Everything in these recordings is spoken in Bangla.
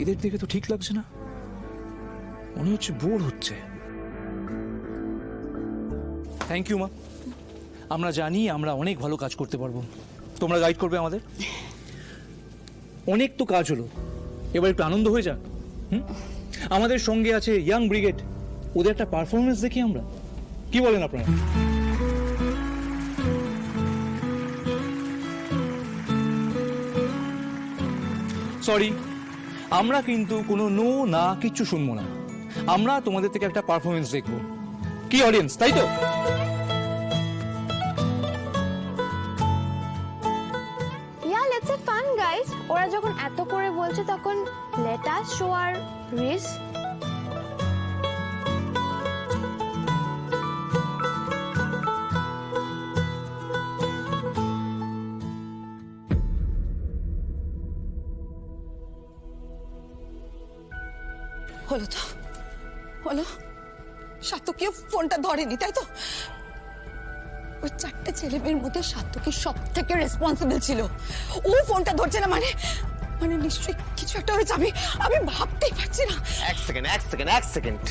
এদের দিকে তো ঠিক লাগছে না, মনে হচ্ছে বোর হচ্ছে। থ্যাংক ইউ মা, আমরা জানি আমরা অনেক ভালো কাজ করতে পারবো, তোমরা গাইড করবে আমাদের। অনেক তো কাজ হলো, এবার একটু আনন্দ হয়ে যাক। আমাদের সঙ্গে আছে ইয়াং ব্রিগেড, ওদের একটা পারফরমেন্স দেখি আমরা, কি বলেন আপনারা? সরি, আমরা কিন্তু কোনো নো না কিচ্ছু শুনবো না, আমরা তোমাদের থেকে একটা পারফরমেন্স দেখবো। কি অডিয়েন্স, তাই তো? Yeah, let's have fun, guys. ওরা যখন এত করে বলছে তখন let us show our race. হলো তো, হলো। সাত্তকীও ফোনটা ধরেনি, তাই তো? ওই চারটে ছেলে মেয়ের মধ্যে সাত্তকী সব থেকে রেসপন্সিবল ছিল। ও ফোনটা ধরছে না মানে মানে নিশ্চয়ই কিছু একটা হয়েছে। আমি ভাবতেই পারছি না। এক সেকেন্ড,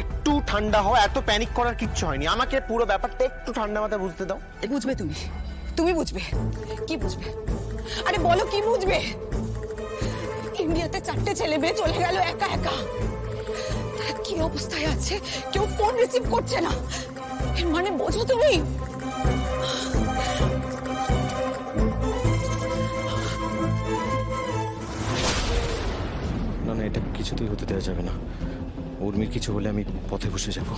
একটু ঠান্ডা হও, এত প্যানিক করার কিচ্ছু হয়নি। আমাকে পুরো ব্যাপারটা একটু ঠান্ডা মাথায় বুঝতে দাও। বুঝবে তুমি বুঝবে। কি বুঝবে? আরে বলো, কি বুঝবে? ইন্ডিয়াতে চারটে ছেলে মেয়ে চলে গেল একা একা, তারা কি অবস্থায় আছে, কেউ ফোন রিসিভ করছে না। এর মানে বোঝো তুমি? না না, এটা কিছুতেই হতে দেওয়া যাবে না। উর্মির কিছু হলে আমি পথে বসে যাব।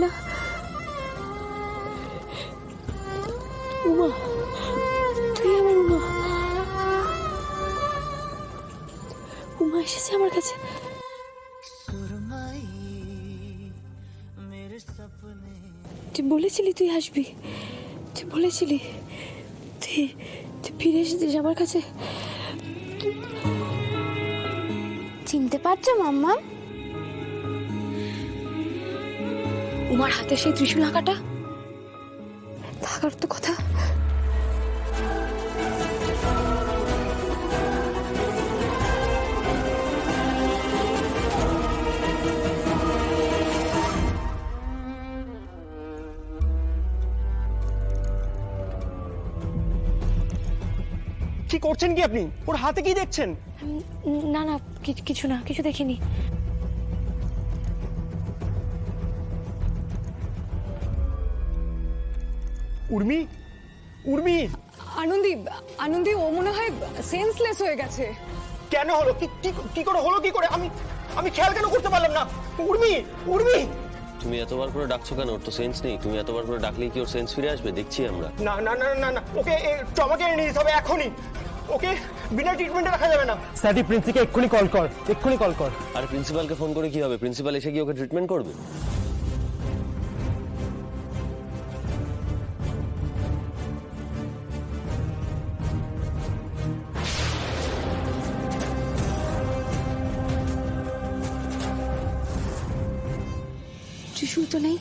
না উমা, তুই আমার উমা। উমা এসেছে আমার কাছে। তুই বলেছিলি তুই আসবি, তুই বলেছিলি, তুই ফিরে এসেছিস আমার কাছে। চিনতে পারছো মাম্মা? উমার হাতে সেই ত্রিশূল আঁকাটা থাকার তো কথা। কি করছেন কি আপনি? ওর হাতে কি দেখছেন? না না, কিছু না, কিছু দেখিনি। উর্মি, উর্মি! আনন্দী ও মনে হয় সেন্সলেস হয়ে গেছে। কেন হলো? কি করে হলো? কি করে? আমি খেয়াল কেন করতে পারলাম না? উর্মি, উর্মি! তুমি এতবার করে ডাকছো কেন? ওর তো সেন্স নেই। তুমি এতবার করে ডাকলেই কি ওর সেন্স ফিরে আসবে? দেখছি আমরা। না না না না না, ওকে ট্রমা কেয়ারে নিয়ে যেতে হবে এখনই। ওকে বিনা ট্রিটমেন্টে রাখা যাবে না। স্যাটি প্রিন্সিকে এক্ষুনি কল কর। আর প্রিন্সিপালকে ফোন করে কি হবে? প্রিন্সিপাল এসে কি ওকে ট্রিটমেন্ট করবে? ত্রিশূল তো নেই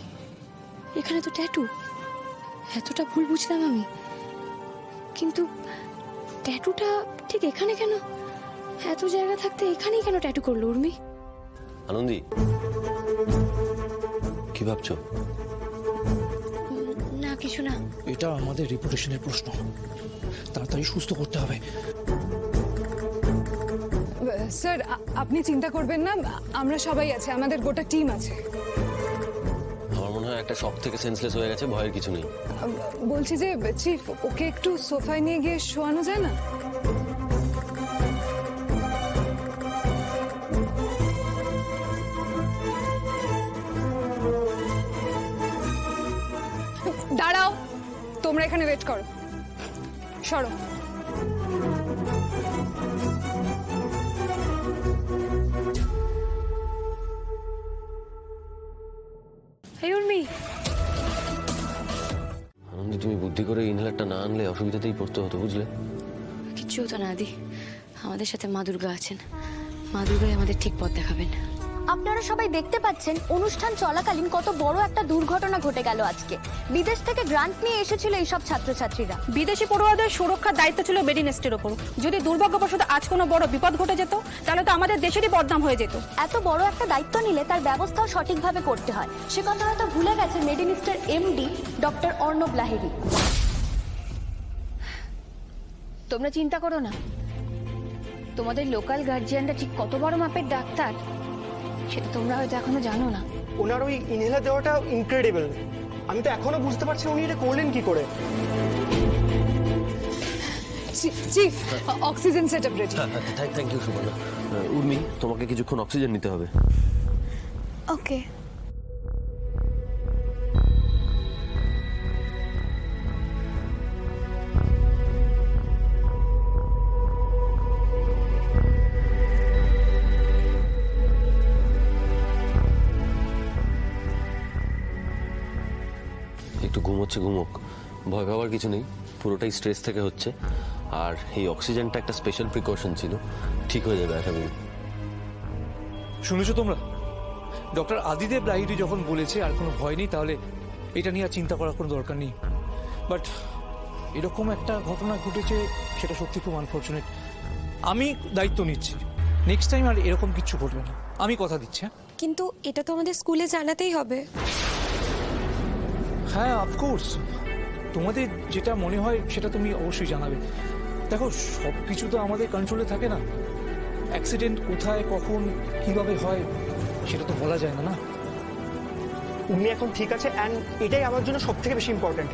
এখানে, তো ট্যাটু। এতটা ভুল বুঝলাম আমি, কিন্তু ট্যাটুটা ঠিক এখানে কেন? এত জায়গা থাকতে এখানেই কেন ট্যাটু করলো উর্মি? আনন্দী, কি ভাবছো? না কিছু না। এটা আমাদের রিপুটেশনের প্রশ্ন, তাড়াতাড়ি সুস্থ করতে হবে। স্যার আপনি চিন্তা করবেন না, আমরা সবাই আছি, আমাদের গোটা টিম আছে। আমার মনে হয় একটা শক থেকে সেন্সলেস হয়ে গেছে, ভয়ের কিছু নেই। বলছি যে চিফ, ওকে একটু সোফায় নিয়ে গিয়ে শোয়ানো যায় না? দাঁড়াও, তোমরা এখানে ওয়েট করো, সরো। উর্মি, আনন্দী, তুমি বুদ্ধি করে ইনহেলারটা না আনলে অসুবিধাতেই পড়তে হতো, বুঝলে? কিচ্ছু হতো না আদি, আমাদের সাথে মা দুর্গা আছেন, মা দুর্গাই আমাদের ঠিক পথ দেখাবেন। আপনারা সবাই দেখতে পাচ্ছেন অনুষ্ঠান চলাকালীন কত বড় একটা দুর্ঘটনা ঘটে গেল আজকে। বিদেশ থেকে গ্রান্ট নিয়ে এসেছিল এইসব ছাত্রছাত্রীরা। বিদেশি পড়ুয়াদের সুরক্ষার দায়িত্ব ছিল মেডিনেস্টের ওপর। যদি দুর্ভাগ্যবশত আজ কোনো বড় বিপদ ঘটে যেত তাহলে তো আমাদের দেশেরই বদনাম হয়ে যেত। এত বড় একটা দায়িত্ব নিলে তার ব্যবস্থাও সঠিকভাবে করতে হয়, সে কথা হয়তো ভুলে গেছে মেডিনেস্টের এমডি ডক্টর অর্ণব লাহিড়ী। তোমরা চিন্তা করো না, তোমাদের লোকাল গার্জিয়ানরা ঠিক কত বড় মাপের ডাক্তার সেটা তোমরা হয়তো এখনো জানো না। ওনার ওই ইনহেলার দেওয়াটা ইনক্রেডিবল। আমি তো এখনো বুঝতে পারছি উনি এটা করলেন কি করে। Chief, oxygen setup ready. Thank you Subarna. Urmi, তোমাকে কিছুক্ষণ অক্সিজেন নিতে হবে। ওকে। একটু ঘুমোচ্ছে, ঘুমোক, ভয় পাওয়ার কিছু নেই, পুরোটাই স্ট্রেস থেকে হচ্ছে। আর এই অক্সিজেনটা একটা স্পেশাল প্রিকশন ছিল, ঠিক হয়ে যাবে আশা করি। শুনেছো তোমরা, ডক্টর আদিদেব লাহিড়ী যখন বলেছে আর কোনো ভয় নেই, তাহলে এটা নিয়ে আর চিন্তা করার কোনো দরকার নেই। বাট এরকম একটা ঘটনা ঘটেছে, সেটা সত্যি খুব আনফর্চুনেট। আমি দায়িত্ব নিচ্ছি, নেক্সট টাইম আর এরকম কিছু ঘটবে না, আমি কথা দিচ্ছি। কিন্তু এটা তো আমাদের স্কুলে জানাতেই হবে। হ্যাঁ, অফকোর্স, তোমাদের যেটা মনে হয় সেটা তুমি অবশ্যই জানাবে। দেখো, সব কিছু তো আমাদের কন্ট্রোলে থাকে না। অ্যাক্সিডেন্ট কোথায়, কখন, কিভাবে হয় সেটা তো বলা যায় না। উনি এখন ঠিক আছে, অ্যান্ড এটাই আমার জন্য সব থেকে বেশি ইম্পর্টেন্ট।